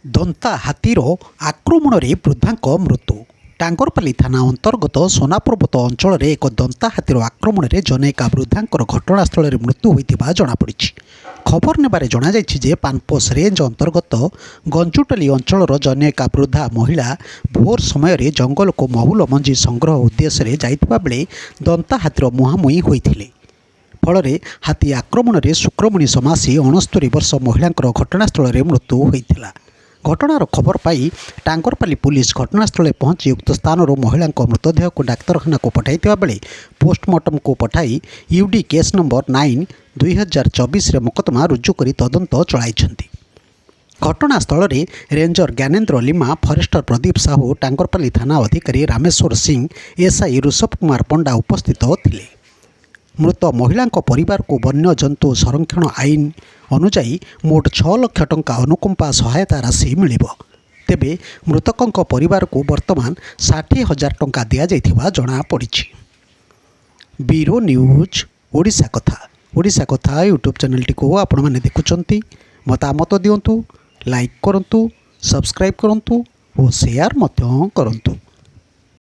ଦନ୍ତା ହାତୀର ଆକ୍ରମଣରେ ବୃଦ୍ଧାଙ୍କ ମୃତ୍ୟୁ। ଟାଙ୍ଗରପାଲି ଥାନା ଅନ୍ତର୍ଗତ ସୋନାପର୍ବତ ଅଞ୍ଚଳରେ ଏକ ଦନ୍ତା ହାତୀର ଆକ୍ରମଣରେ ଜନୈକା ବୃଦ୍ଧାଙ୍କର ଘଟଣାସ୍ଥଳରେ ମୃତ୍ୟୁ ହୋଇଥିବା ଜଣାପଡ଼ିଛି। ଖବର ନେବାରେ ଜଣାଯାଇଛି ଯେ ପାନପୋଷ ରେଞ୍ଜ ଅନ୍ତର୍ଗତ ଗଞ୍ଜୁଟଲି ଅଞ୍ଚଳର ଜନୈକା ବୃଦ୍ଧା ମହିଳା ଭୋର ସମୟରେ ଜଙ୍ଗଲକୁ ମହୁଲ ମଞ୍ଜି ସଂଗ୍ରହ ଉଦ୍ଦେଶ୍ୟରେ ଯାଇଥିବା ବେଳେ ଦନ୍ତା ହାତୀର ମୁହାଁମୁହିଁ ହୋଇଥିଲେ। ଫଳରେ ହାତୀ ଆକ୍ରମଣରେ ଶୁକ୍ରମଣି ସମାସୀ 69 ବର୍ଷ ମହିଳାଙ୍କର ଘଟଣାସ୍ଥଳରେ ମୃତ୍ୟୁ ହୋଇଥିଲା। ଘଟଣାର ଖବର ପାଇ ଟାଙ୍ଗରପାଲି ପୁଲିସ ଘଟଣାସ୍ଥଳରେ ପହଞ୍ଚି ଉକ୍ତ ସ୍ଥାନରୁ ମହିଳାଙ୍କ ମୃତଦେହକୁ ଡାକ୍ତରଖାନାକୁ ପଠାଇଥିବା ବେଳେ ପୋଷ୍ଟମର୍ଟମକୁ ପଠାଇ ୟୁଡି କେସ୍ ନମ୍ବର 9/2024ରେ ମୋକଦ୍ଦମା ରୁଜୁ କରି ତଦନ୍ତ ଚଳାଇଛନ୍ତି। ଘଟଣାସ୍ଥଳରେ ରେଞ୍ଜର ଜ୍ଞାନେନ୍ଦ୍ର ଲିମା, ଫରେଷ୍ଟର ପ୍ରଦୀପ ସାହୁ, ଟାଙ୍ଗରପାଲି ଥାନା ଅଧିକାରୀ ରାମେଶ୍ୱର ସିଂ, ଏସ୍ଆଇ ଋଷଭ କୁମାର ପଣ୍ଡା ଉପସ୍ଥିତ ଥିଲେ। ମୃତ ମହିଳାଙ୍କ ପରିବାରକୁ ବନ୍ୟଜନ୍ତୁ ସଂରକ୍ଷଣ ଆଇନ ଅନୁଯାୟୀ ମୋଟ 6 ଲକ୍ଷ ଟଙ୍କା ଅନୁକମ୍ପା ସହାୟତା ରାଶି ମିଳିବ। ତେବେ ମୃତକଙ୍କ ପରିବାରକୁ ବର୍ତ୍ତମାନ 60,000 ଟଙ୍କା ଦିଆଯାଇଥିବା ଜଣାପଡ଼ିଛି। ବ୍ୟୁରୋ ନ୍ୟୁଜ୍ ଓଡ଼ିଶା କଥା ୟୁଟ୍ୟୁବ୍ ଚ୍ୟାନେଲଟିକୁ ଆପଣମାନେ ଦେଖୁଛନ୍ତି, ମତାମତ ଦିଅନ୍ତୁ, ଲାଇକ୍ କରନ୍ତୁ, ସବସ୍କ୍ରାଇବ୍ କରନ୍ତୁ ଓ ସେୟାର ମଧ୍ୟ କରନ୍ତୁ।